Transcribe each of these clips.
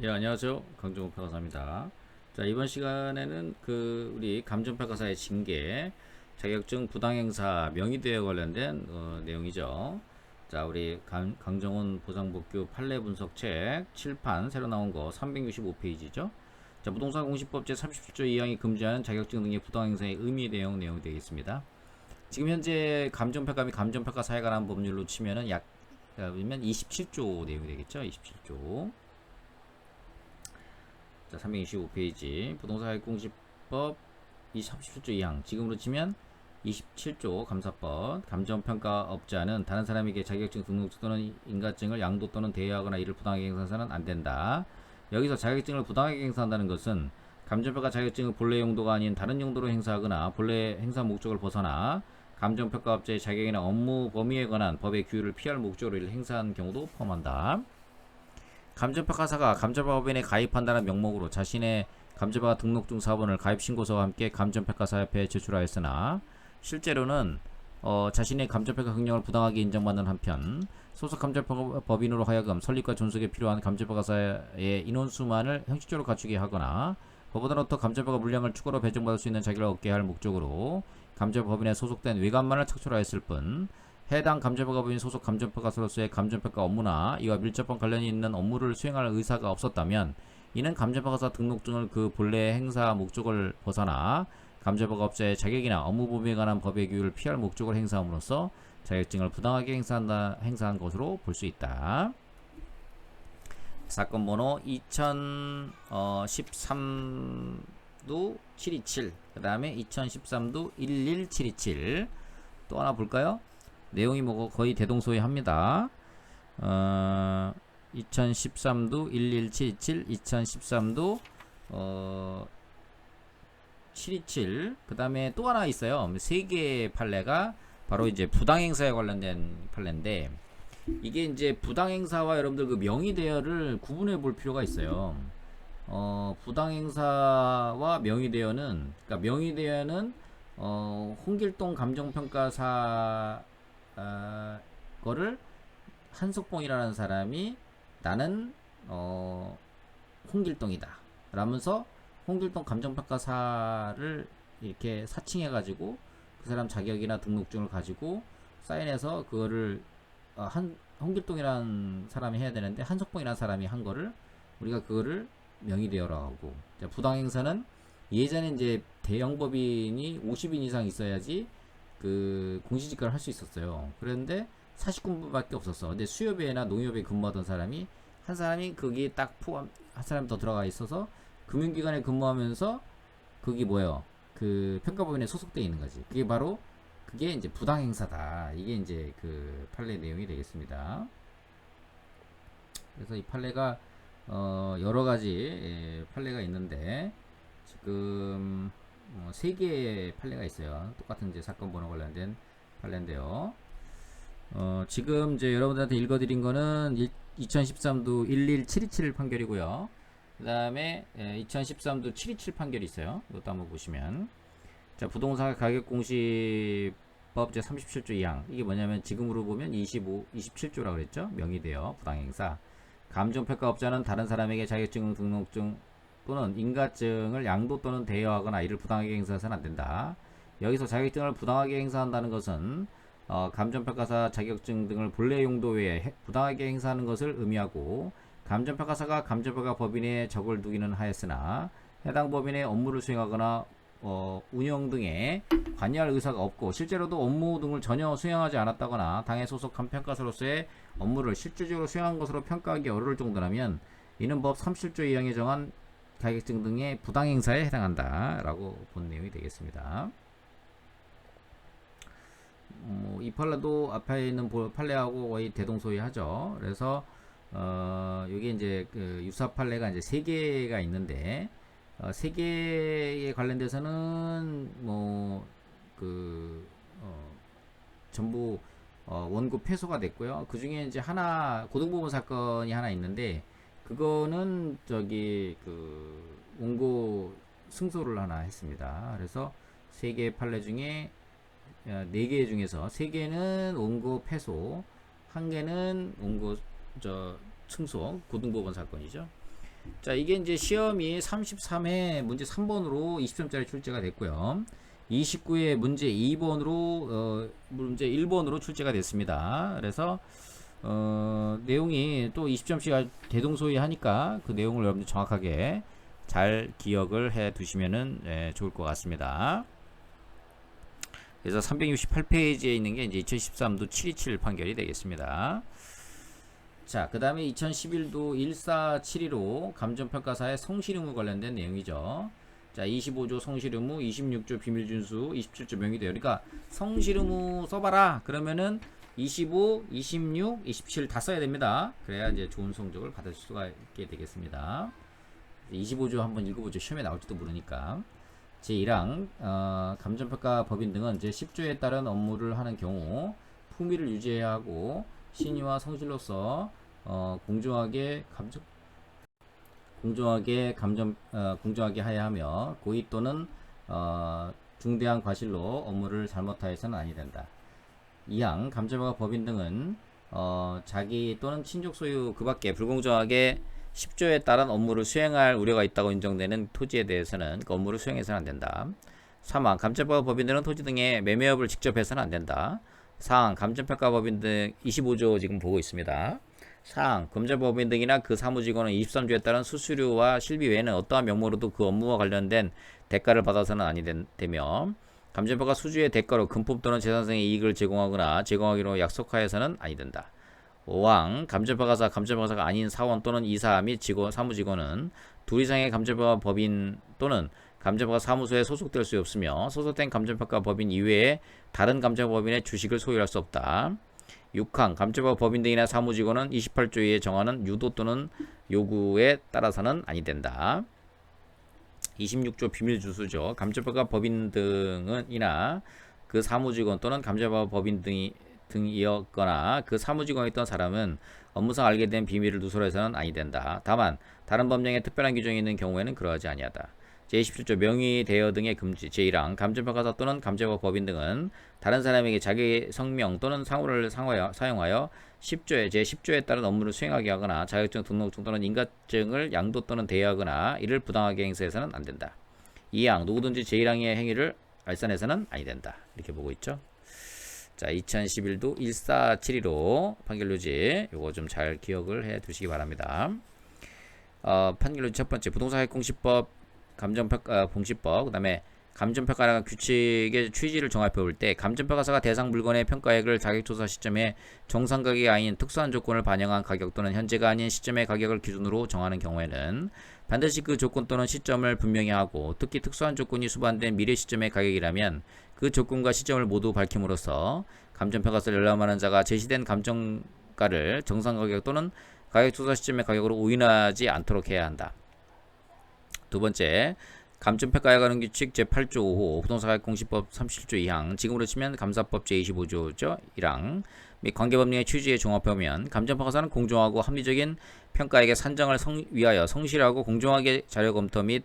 예, 안녕하세요. 강정호 평가사입니다. 자, 이번 시간에는 우리 감정평가사의 징계, 자격증 부당행사, 명의대회 관련된 내용이죠. 자, 우리 강정훈 보상복규 판례 분석책 7판 새로 나온 거 365페이지죠. 자, 부동산 공시법 제37조 2항이 금지하는 자격증 등의 부당행사의 의미 내용이 되겠습니다. 지금 현재 감정평가 및 감정평가사에 관한 법률로 치면은 약 27조 내용이 되겠죠. 27조. 자, 325페이지 부동산공시법 37조 2항 지금으로 치면 27조 감사법 감정평가업자는 다른 사람에게 자격증 등록증 또는 인가증을 양도 또는 대여하거나 이를 부당하게 행사해서는 안된다. 여기서 자격증을 부당하게 행사한다는 것은 감정평가 자격증을 본래 용도가 아닌 다른 용도로 행사하거나 본래 행사 목적을 벗어나 감정평가업자의 자격이나 업무 범위에 관한 법의 규율을 피할 목적으로 이를 행사한 경우도 포함한다. 감정평가사가 감정평가법인에 가입한다는 명목으로 자신의 감정평가 등록증 사본을 가입신고서와 함께 감정평가사협회에 제출하였으나 실제로는 자신의 감정평가 능력을 부당하게 인정받는 한편 소속 감정평가법인으로 하여금 설립과 존속에 필요한 감정평가사의 인원수만을 형식적으로 갖추게 하거나 법원으로부터 감정평가 물량을 추가로 배정받을 수 있는 자격을 얻게 할 목적으로 감정법인에 소속된 외관만을 착출하였을 뿐 해당 감정평가법인 소속 감정평가사로서의 감정평가 업무나 이와 밀접한 관련이 있는 업무를 수행할 의사가 없었다면 이는 감정평가사 등록증을 그 본래 행사 목적을 벗어나 감정평가업자의 자격이나 업무 범위에 관한 법의 규율을 피할 목적을 행사함으로써 자격증을 부당하게 행사한 것으로 볼 수 있다. 사건 번호 2013도 727, 그 다음에 2013도 11727. 또 하나 볼까요? 내용이 뭐 거의 대동소이합니다. 2013도 11727, 2013도 727. 그 다음에 또 하나 있어요. 세 개의 판례가 바로 이제 부당행사에 관련된 판례인데, 이게 이제 부당행사와 여러분들 그 명의대여를 구분해 볼 필요가 있어요. 부당행사와 명의대여는, 그러니까 명의대여는 홍길동 감정평가사 거를 한석봉이라는 사람이 나는 홍길동이다 라면서 홍길동 감정평가사를 이렇게 사칭해 가지고 그 사람 자격이나 등록증을 가지고 사인해서 그거를 홍길동이라는 사람이 해야 되는데 한석봉이라는 사람이 한 거를 우리가 그거를 명의대여라고 하고, 부당행사는 예전에 이제 대형법인이 50인 이상 있어야지 그 공시지가를 할 수 있었어요. 그런데 49분밖에 없었어. 근데 수협회나 농협에 근무하던 사람이 한 사람이 거기에 딱 포함 한 사람 더 들어가 있어서 금융기관에 근무하면서 그게 뭐예요? 그 평가법인에 소속돼 있는 거지. 그게 이제 부당행사다. 이게 이제 그 판례 내용이 되겠습니다. 그래서 이 판례가 여러 가지 판례가 있는데 지금 세 개의 판례가 있어요. 똑같은 이제 사건 번호 관련된 판례인데요. 지금 이제 여러분들한테 읽어드린 거는 2013도 11727 판결이고요. 그 다음에 2013도 727 판결이 있어요. 이것도 한번 보시면, 자, 부동산 가격공시법 제37조 2항, 이게 뭐냐면 지금으로 보면 27조라고 그랬죠. 명의대여 부당행사. 감정평가업자는 다른 사람에게 자격증 등록증 또는 인가증을 양도 또는 대여하거나 이를 부당하게 행사해서는 안된다. 여기서 자격증을 부당하게 행사한다는 것은 감정평가사 자격증 등을 본래 용도 외에 부당하게 행사하는 것을 의미하고, 감정평가사가 감정평가 법인에 적을 두기는 하였으나 해당 법인의 업무를 수행하거나 운영 등에 관여할 의사가 없고 실제로도 업무 등을 전혀 수행하지 않았다거나 당해 소속 감평가사로서의 업무를 실질적으로 수행한 것으로 평가하기 어려울 정도라면 이는 법 37조 2항에 정한 자격증 등의 부당행사에 해당한다 라고 본 내용이 되겠습니다. 이 판례도 앞에 있는 판례하고 거의 대동소이하죠. 그래서 이게 이제 그 유사 판례가 이제 세 개가 있는데, 세 개에 관련돼서는 전부 원고 패소가 됐고요. 그 중에 이제 하나 고등법원 사건이 하나 있는데 그거는 원고 승소를 하나 했습니다. 그래서 세 개의 판례 중에 네 개 중에서 세 개는 원고 패소, 한 개는 원고 승소, 고등법원 사건이죠. 자, 이게 이제 시험이 33회 문제 3번으로 20점짜리 출제가 됐고요. 29회 문제 2번으로 문제 1번으로 출제가 됐습니다. 그래서 내용이 또 20점씩 대동소이하니까 그 내용을 여러분들 정확하게 잘 기억을 해 두시면은 좋을 것 같습니다. 그래서 368페이지에 있는 게 이제 2013도 727 판결이 되겠습니다. 자, 그 다음에 2011도 1472로 감정평가사의 성실 의무 관련된 내용이죠. 자, 25조 성실 의무, 26조 비밀 준수, 27조 명의대여. 그러니까 성실 의무 써봐라. 그러면은 25, 26, 27 다 써야 됩니다. 그래야 이제 좋은 성적을 받을 수가 있게 되겠습니다. 25조 한번 읽어보죠. 시험에 나올지도 모르니까. 제1항 감정평가 법인 등은 제10조에 따른 업무를 하는 경우 품위를 유지해야 하고 신의와 성실로서 공정하게 공정하게 하여야 하며 고의 또는 중대한 과실로 업무를 잘못하여서는 아니 된다. 2항 감정평가 법인 등은 자기 또는 친족 소유 그 밖에 불공정하게 10조에 따른 업무를 수행할 우려가 있다고 인정되는 토지에 대해서는 그 업무를 수행해서는 안 된다. 3항 감정평가 법인들은 토지 등의 매매업을 직접 해서는 안 된다. 4항 감정평가 법인 등 25조 지금 보고 있습니다. 4항 검증 법인 등이나 그 사무직원은 23조에 따른 수수료와 실비 외에는 어떠한 명목으로도 그 업무와 관련된 대가를 받아서는 아니 되며 감정평가 수주의 대가로 금품 또는 재산상의 이익을 제공하거나 제공하기로 약속하여서는 아니 된다. 5항 감정평가사가 아닌 사원 또는 이사 및 사무직원은 둘 이상의 감정평가 법인 또는 감정평가 사무소에 소속될 수 없으며 소속된 감정평가 법인 이외에 다른 감정평가 법인의 주식을 소유할 수 없다. 6항 감정평가 법인 등이나 사무직원은 28조에 정하는 유도 또는 요구에 따라서는 아니 된다. 26조 비밀주수죠. 감정평가 법인 등이나 그 사무직원 또는 감정평가 법인 등이었거나 그 사무직원이었던 사람은 업무상 알게 된 비밀을 누설해서는 아니 된다. 다만 다른 법령에 특별한 규정이 있는 경우에는 그러하지 아니하다. 제27조 명의 대여 등의 금지. 제1항 감정평가사 또는 감정평가 법인 등은 다른 사람에게 자기 성명 또는 상호를 사용하여 10조에 제10조에 따른 업무를 수행하게 하거나 자격증 등록증 또는 인가증을 양도 또는 대여하거나 이를 부당하게 행사해서는 안 된다. 2항 누구든지 제1항의 행위를 알선해서는 아니 된다. 이렇게 보고 있죠. 자, 2011도 1472로 판결료지 요거 좀 잘 기억을 해 두시기 바랍니다. 판결료지 첫 번째 부동산 공시법 감정평가 공시법 그 다음에 감정평가라는 규칙의 취지를 종합해 볼 때 감정평가사가 대상 물건의 평가액을 자격조사 시점에 정상가격이 아닌 특수한 조건을 반영한 가격 또는 현재가 아닌 시점의 가격을 기준으로 정하는 경우에는 반드시 그 조건 또는 시점을 분명히 하고 특히 특수한 조건이 수반된 미래 시점의 가격이라면 그 조건과 시점을 모두 밝힘으로써 감정평가서를 열람하는 자가 제시된 감정가를 정상가격 또는 가격조사 시점의 가격으로 오인하지 않도록 해야 한다. 두 번째, 감정평가에 관한 규칙 제8조 5호 부동산가격공시법 37조 2항 지금으로 치면 감사법 제25조죠 1항 및 관계법령의 취지에 종합해보면 감정평가사는 공정하고 합리적인 평가액의 산정을 위하여 성실하고 공정하게 자료 검토 및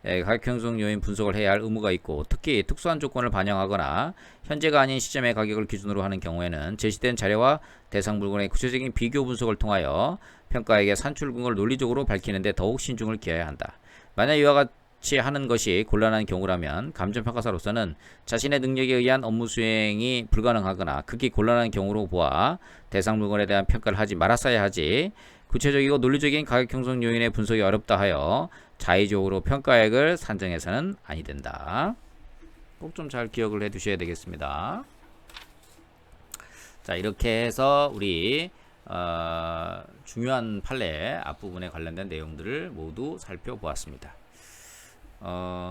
가격 형성 요인 분석을 해야 할 의무가 있고 특히 특수한 조건을 반영하거나 현재가 아닌 시점의 가격을 기준으로 하는 경우에는 제시된 자료와 대상 물건의 구체적인 비교 분석을 통하여 평가액의 산출근거를 논리적으로 밝히는 데 더욱 신중을 기해야 한다. 만약 이와 같이 하는 것이 곤란한 경우라면 감정평가사로서는 자신의 능력에 의한 업무 수행이 불가능하거나 극히 곤란한 경우로 보아 대상 물건에 대한 평가를 하지 말았어야 하지 구체적이고 논리적인 가격 형성 요인의 분석이 어렵다 하여 자의적으로 평가액을 산정해서는 아니 된다. 꼭 좀 잘 기억을 해 두셔야 되겠습니다. 자, 이렇게 해서 우리 중요한 판례 앞부분에 관련된 내용들을 모두 살펴보았습니다.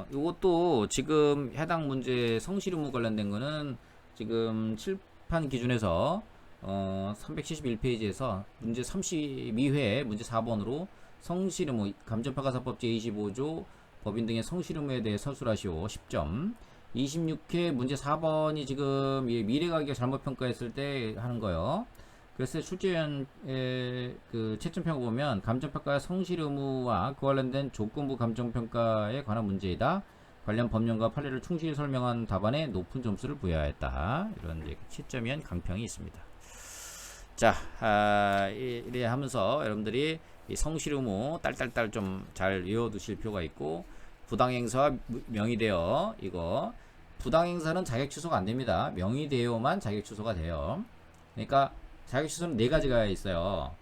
이것도 지금 해당 문제 성실 의무 관련된 거는 지금 칠판 기준에서 371페이지에서 문제 32회 문제 4번으로 성실 의무 감정평가사법 제25조 법인 등의 성실 의무에 대해 서술하시오 10점 26회 문제 4번이 지금 미래가격 잘못 평가했을 때 하는 거요. 그래서 출제위원의 그 채점평가 보면 감정평가의 성실 의무와 그 관련된 조건부 감정평가에 관한 문제이다. 관련 법령과 판례를 충실히 설명한 답안에 높은 점수를 부여하였다. 이런 이제 채점위원 강평이 있습니다. 자, 이래 하면서 여러분들이 이 성실 의무 딸딸딸 좀 잘 외워두실 필요가 있고, 부당행사와 명의대여, 이거 부당행사는 자격 취소가 안 됩니다. 명의대여만 자격 취소가 돼요. 그러니까 자격 취소는 네 가지가 있어요.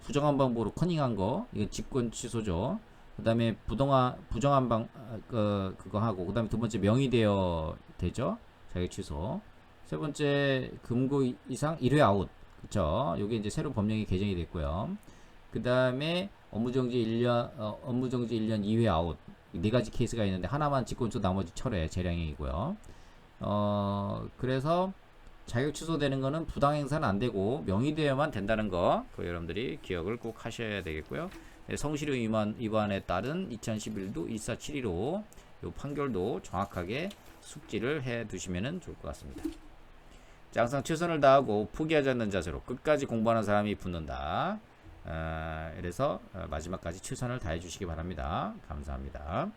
부정한 방법으로 커닝한 거, 이건 직권 취소죠. 그 다음에 부정한 그거 하고, 그 다음에 두 번째 명의대여 되죠. 자격 취소. 세 번째 금고 이상 1회 아웃. 그쵸. 요게 이제 새로 법령이 개정이 됐고요. 그 다음에 업무정지 1년 2회 아웃. 네 가지 케이스가 있는데, 하나만 직권취소, 나머지 철회, 재량행이고요. 그래서 자격 취소되는 거는 부당행사는 안 되고 명의대여만 된다는 거, 그 여러분들이 기억을 꼭 하셔야 되겠고요. 네, 성실의 위반에 따른 2011도 1472로 요 판결도 정확하게 숙지를 해 두시면 좋을 것 같습니다. 자, 항상 최선을 다하고 포기하지 않는 자세로 끝까지 공부하는 사람이 붙는다. 그래서 마지막까지 최선을 다해 주시기 바랍니다. 감사합니다.